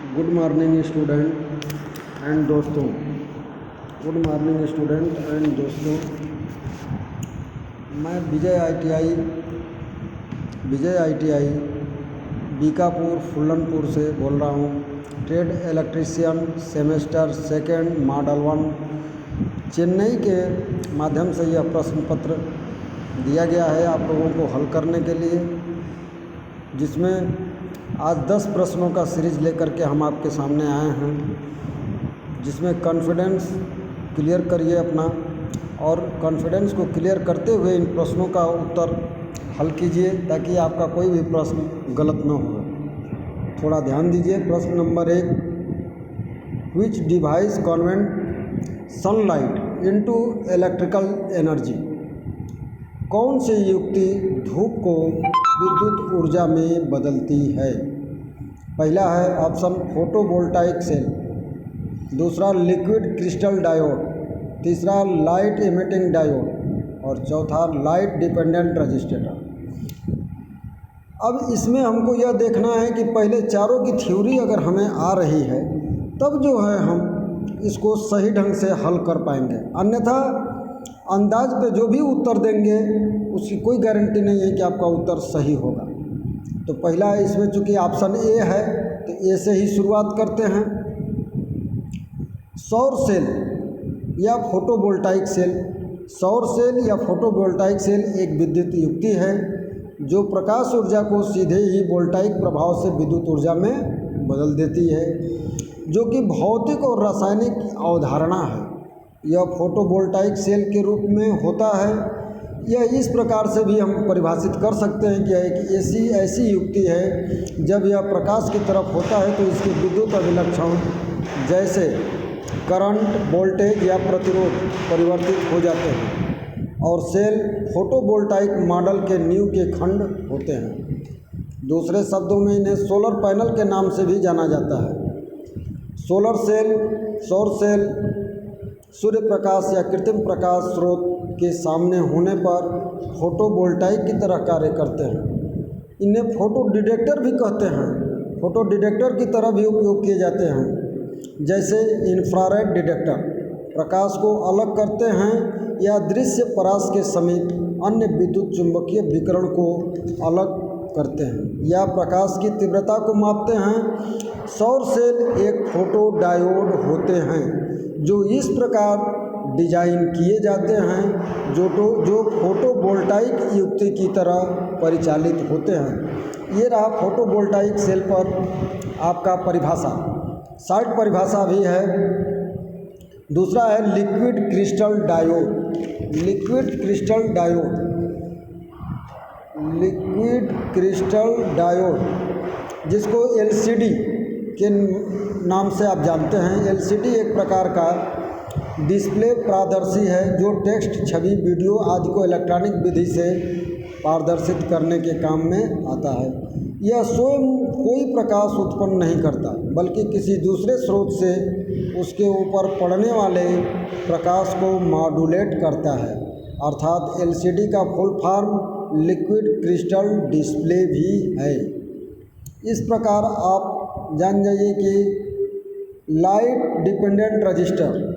Good morning student and दोस्तों। Good morning student and दोस्तों, मैं विजय आईटीआई बीकापुर फुलनपुर से बोल रहा हूँ। Trade electrician semester second model 1 Chennai के माध्यम से यह प्रश्न पत्र दिया गया है आप लोगों को हल करने के लिए, जिसमें आज 10 प्रश्नों का सीरीज लेकर के हम आपके सामने आए हैं, जिसमें कॉन्फिडेंस क्लियर करिए अपना, और कॉन्फिडेंस को क्लियर करते हुए इन प्रश्नों का उत्तर हल कीजिए ताकि आपका कोई भी प्रश्न गलत न हो। थोड़ा ध्यान दीजिए। प्रश्न नंबर 1, विच device convert sunlight into electrical energy. कौन सी युक्ति धूप को विद्युत ऊर्जा में बदलती है? पहला है ऑप्शन फोटोवोल्टाइक सेल, दूसरा लिक्विड क्रिस्टल डायोड, तीसरा लाइट इमिटिंग डायोड और चौथा लाइट डिपेंडेंट रजिस्टर। अब इसमें हमको यह देखना है कि पहले चारों की थ्योरी अगर हमें आ रही है तब जो है हम इसको सही ढंग से हल कर पाएंगे, अन्यथा अंदाज पे जो भी उत्तर देंगे उसकी कोई गारंटी नहीं है कि आपका उत्तर सही होगा। तो पहला इसमें चूँकि ऑप्शन ए है तो ए से ही शुरुआत करते हैं। सौर सेल या फोटोवोल्टाइक सेल। सौर सेल या फोटोवोल्टाइक सेल एक विद्युत युक्ति है जो प्रकाश ऊर्जा को सीधे ही वोल्टाइक प्रभाव से विद्युत ऊर्जा में बदल देती है, जो कि भौतिक और रासायनिक अवधारणा है। यह फोटोवोल्टाइक सेल के रूप में होता है। यह इस प्रकार से भी हम परिभाषित कर सकते हैं कि यह एक ऐसी युक्ति है जब यह प्रकाश की तरफ होता है तो इसके विद्युत अभिलक्षण जैसे करंट, वोल्टेज या प्रतिरोध परिवर्तित हो जाते हैं, और सेल फोटोवोल्टाइक मॉडल के नींव के खंड होते हैं। दूसरे शब्दों में इन्हें सोलर पैनल के नाम से भी जाना जाता है। सौर सेल सूर्य प्रकाश या कृत्रिम प्रकाश स्रोत के सामने होने पर फोटोवोल्टाइक की तरह कार्य करते हैं। इन्हें फोटो डिटेक्टर भी कहते हैं। फोटो डिटेक्टर की तरह भी उपयोग किए जाते हैं, जैसे इंफ्रारेड डिटेक्टर प्रकाश को अलग करते हैं या दृश्य परास के समीप अन्य विद्युत चुंबकीय विकिरण को अलग करते हैं या प्रकाश की तीव्रता को मापते हैं। सौर सेल एक फोटो डायोड होते हैं जो इस प्रकार डिजाइन किए जाते हैं जो फोटोवोल्टाइक युक्ति की तरह परिचालित होते हैं। ये रहा फोटोवोल्टाइक सेल पर आपका परिभाषा। शार्ट परिभाषा भी है। दूसरा है liquid crystal diode. Liquid crystal diode जिसको एलसीडी के नाम से आप जानते हैं। एलसीडी एक प्रकार का डिस्प्ले पारदर्शी है जो टेक्स्ट, छवि, वीडियो आदि को इलेक्ट्रॉनिक विधि से पारदर्शित करने के काम में आता है। यह स्वयं कोई प्रकाश उत्पन्न नहीं करता, बल्कि किसी दूसरे स्रोत से उसके ऊपर पड़ने वाले प्रकाश को मॉड्यूलेट करता है। अर्थात एलसीडी का full form liquid crystal display भी है। इस प्रकार आप जान जाइए कि लाइट डिपेंडेंट रजिस्टर,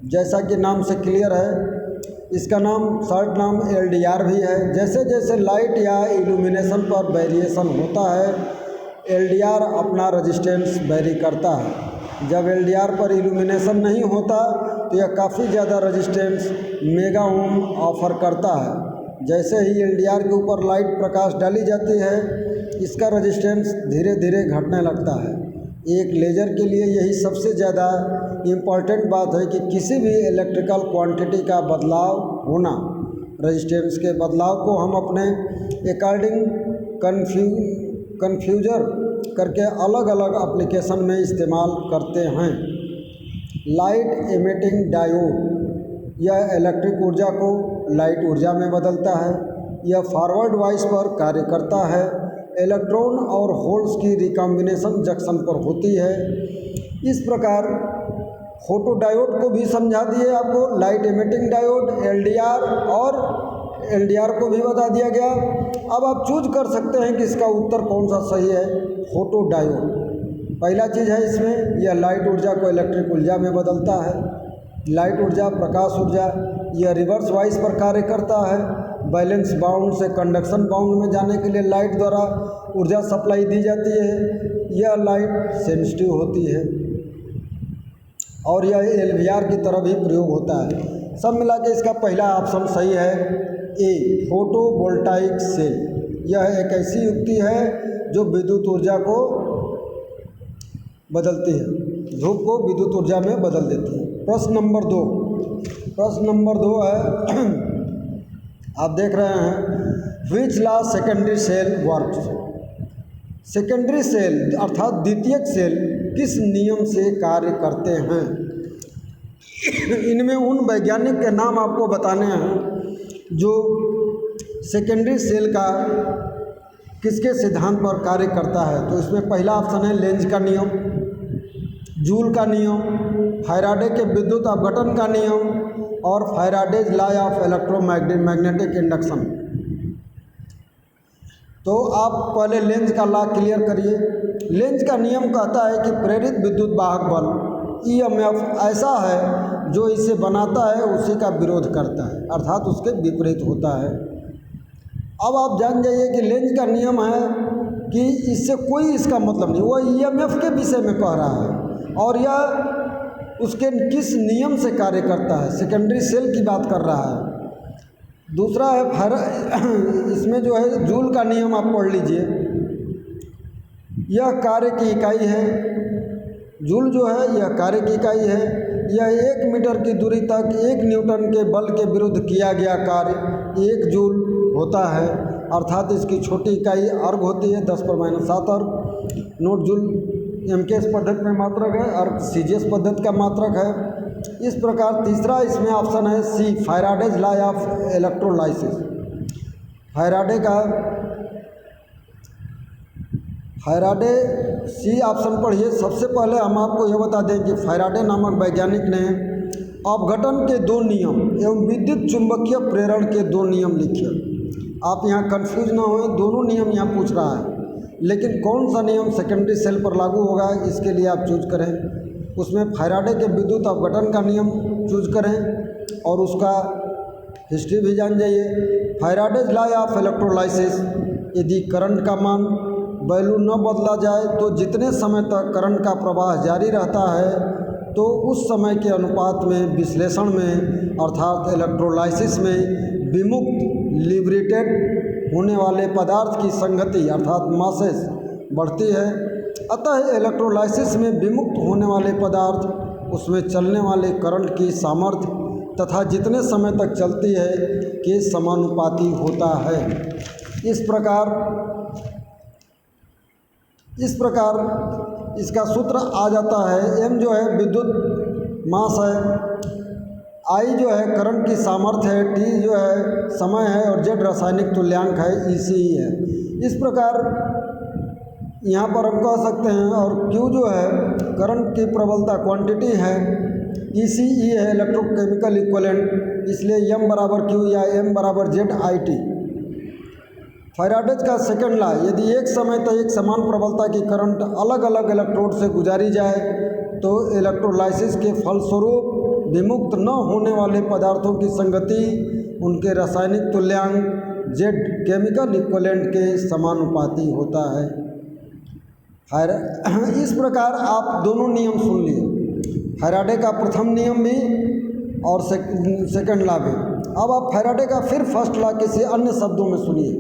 जैसा कि नाम से क्लियर है, इसका नाम शॉर्ट नाम एलडीआर भी है। जैसे जैसे लाइट या इल्यूमिनेशन पर वेरिएशन होता है, एलडीआर अपना रेजिस्टेंस वेरी करता है। जब एलडीआर पर इल्यूमिनेशन नहीं होता तो यह काफ़ी ज़्यादा रेजिस्टेंस मेगा ओम ऑफर करता है। जैसे ही एलडीआर के ऊपर लाइट प्रकाश डाली जाती है, इसका रेजिस्टेंस धीरे धीरे घटने लगता है। एक लेज़र के लिए यही सबसे ज़्यादा इम्पॉर्टेंट बात है कि किसी भी इलेक्ट्रिकल क्वांटिटी का बदलाव होना, रेजिस्टेंस के बदलाव को हम अपने अकॉर्डिंग कन्फ्यूजर करके अलग अलग एप्लीकेशन में इस्तेमाल करते हैं। लाइट इमिटिंग डायोड, यह इलेक्ट्रिक ऊर्जा को लाइट ऊर्जा में बदलता है। यह फॉरवर्ड वॉइस पर कार्य करता है। इलेक्ट्रॉन और होल्स की रिकॉम्बिनेशन जंक्शन पर होती है। इस प्रकार फोटो डायोड को भी समझा दिए आपको, लाइट इमिटिंग डायोड, एलडीआर और एलडीआर को भी बता दिया गया। अब आप चूज कर सकते हैं कि इसका उत्तर कौन सा सही है। Photo diode. पहला चीज़ है इसमें, यह लाइट ऊर्जा को इलेक्ट्रिक ऊर्जा में बदलता है। लाइट ऊर्जा, प्रकाश ऊर्जा, यह रिवर्स वाइस पर कार्य करता है। बैलेंस बाउंड से कंडक्शन बाउंड में जाने के लिए लाइट द्वारा ऊर्जा सप्लाई दी जाती है। यह लाइट सेंसिटिव होती है और यह एलवीआर की तरह भी प्रयोग होता है। सब मिला के इसका पहला ऑप्शन सही है, ए, फोटोवोल्टाइक सेल। यह एक ऐसी युक्ति है जो विद्युत ऊर्जा को बदलती है, धूप को विद्युत ऊर्जा में बदल देती है। प्रश्न नंबर 2 है, आप देख रहे हैं, which law secondary cell works. Secondary cell अर्थात द्वितीयक सेल किस नियम से कार्य करते हैं। इनमें उन वैज्ञानिक के नाम आपको बताने हैं जो सेकेंडरी सेल का किसके सिद्धांत पर कार्य करता है। तो इसमें पहला ऑप्शन है लेंज का नियम, जूल का नियम, फैराडे के विद्युत अपघटन का नियम और Faraday's law of electromagnetic induction. तो आप पहले लेंज का लॉ क्लियर करिए। लेंज का नियम कहता है कि प्रेरित विद्युत वाहक बल ईएमएफ ऐसा है जो इसे बनाता है उसी का विरोध करता है, अर्थात उसके विपरीत होता है। अब आप जान जाइए कि लेंज का नियम है कि इससे कोई इसका मतलब नहीं, वो ईएमएफ के विषय में कह रहा है और यह उसके किस नियम से कार्य करता है, सेकेंडरी सेल की बात कर रहा है। दूसरा है इसमें जो है जूल का नियम आप पढ़ लीजिए। यह कार्य की इकाई है, जूल जो है यह कार्य की इकाई है। यह 1 मीटर की दूरी तक 1 न्यूटन के बल के विरुद्ध किया गया कार्य 1 जूल होता है, अर्थात इसकी छोटी इकाई अर्ग होती है, 10⁻7 अर्ग। नोट जूल एमकेएस पद्धति में मात्रक है, अर्ग सीजीएस पद्धति का मात्रक है। इस प्रकार तीसरा इसमें ऑप्शन है C, Faraday's law of electrolysis. Faraday C option पढ़िए। सबसे पहले हम आपको यह बता दें कि फैराडे नामक वैज्ञानिक ने अपघटन के 2 नियम एवं विद्युत चुंबकीय प्रेरण के 2 नियम लिखे। आप यहाँ कंफ्यूज ना हों, दोनों नियम यहाँ पूछ रहा है, लेकिन कौन सा नियम सेकेंडरी सेल पर लागू होगा इसके लिए आप चूज करें। उसमें फैराडे के विद्युत अपघटन का नियम चूज करें और उसका हिस्ट्री भी जान जाइए। फैराडेज लॉ ऑफ इलेक्ट्रोलाइसिस, यदि करंट का मान वैल्यू न बदला जाए तो जितने समय तक करंट का प्रवाह जारी रहता है तो उस समय के अनुपात में विश्लेषण में अर्थात इलेक्ट्रोलाइसिस में विमुक्त लिबरेटेड होने वाले पदार्थ की संगति अर्थात मासेस बढ़ती है। अतः इलेक्ट्रोलाइसिस में विमुक्त होने वाले पदार्थ उसमें चलने वाले करंट की सामर्थ्य तथा जितने समय तक चलती है के समानुपाती होता है। इस प्रकार इसका सूत्र आ जाता है। एम जो है विद्युत मास है, आई जो है करंट की सामर्थ्य है, टी जो है समय है और जेड रासायनिक तुल्यांक है, ईसी है। इस प्रकार यहाँ पर हम कह सकते हैं और क्यू जो है करंट की प्रबलता क्वांटिटी है, ईसी है इलेक्ट्रोकेमिकल इक्विवेलेंट, इसलिए एम बराबर क्यू या एम बराबर जेड आई टी। फैराडेज का सेकंड लॉ, यदि एक समय तक एक समान प्रबलता की करंट अलग अलग इलेक्ट्रोड से गुजारी जाए तो इलेक्ट्रोलाइसिस के फलस्वरूप विमुक्त न होने वाले पदार्थों की संगति उनके रासायनिक तुल्यांक जेड केमिकल इक्विवेलेंट के समानुपाती होता है। इस प्रकार आप दोनों नियम सुन लिए, फैराडे का प्रथम नियम भी और सेकंड लॉ भी। अब आप फैराडे का फिर फर्स्ट लॉ किसी अन्य शब्दों में सुनिए।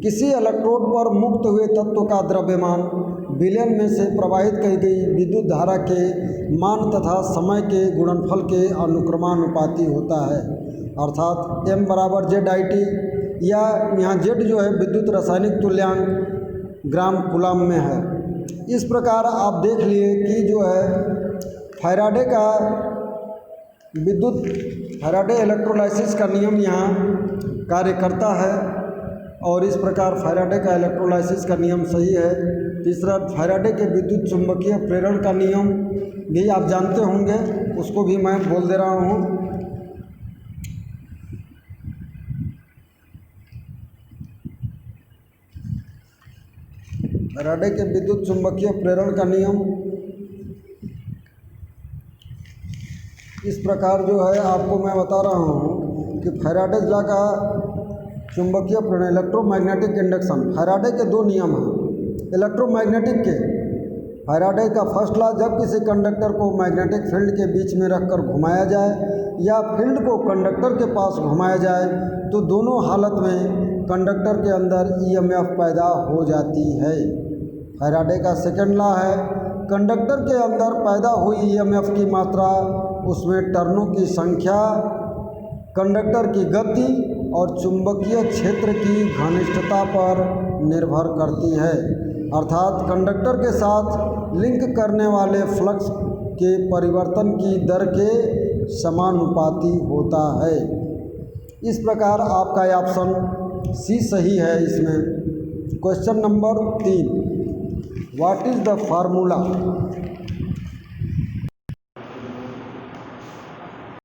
किसी इलेक्ट्रोड पर मुक्त हुए तत्व का द्रव्यमान विलयन में से प्रवाहित की गई विद्युत धारा के मान तथा समय के गुणनफल के अनुक्रमानुपाती होता है, अर्थात m बराबर जेड आई टी, या यहाँ जेड जो है विद्युत रासायनिक तुल्यांक ग्राम कूलम में है। इस प्रकार आप देख लिए कि जो है फैराडे इलेक्ट्रोलाइसिस का नियम यहाँ कार्य करता है और इस प्रकार फैराडे का इलेक्ट्रोलाइसिस का नियम सही है। तीसरा फैराडे के विद्युत चुंबकीय प्रेरण का नियम भी आप जानते होंगे, उसको भी मैं बोल दे रहा हूँ। फैराडे के विद्युत चुंबकीय प्रेरण का नियम इस प्रकार जो है आपको मैं बता रहा हूँ कि फैराडेज लॉ का चुंबकीय प्रेरण इलेक्ट्रोमैग्नेटिक इंडक्शन। फैराडे के दो नियम हैं इलेक्ट्रोमैग्नेटिक के। फैराडे का फर्स्ट लॉ, जब किसी कंडक्टर को मैग्नेटिक फील्ड के बीच में रखकर घुमाया जाए या फील्ड को कंडक्टर के पास घुमाया जाए तो दोनों हालत में कंडक्टर के अंदर ईएमएफ पैदा हो जाती है। फैराडे का सेकंड लॉ है, कंडक्टर के अंदर पैदा हुई ईएमएफ की मात्रा उसमें टर्नों की संख्या, कंडक्टर की गति और चुंबकीय क्षेत्र की घनिष्ठता पर निर्भर करती है। अर्थात कंडक्टर के साथ लिंक करने वाले फ्लक्स के परिवर्तन की दर के समानुपाती होता है। इस प्रकार आपका ऑप्शन सी सही है इसमें। Question number 3, what is the formula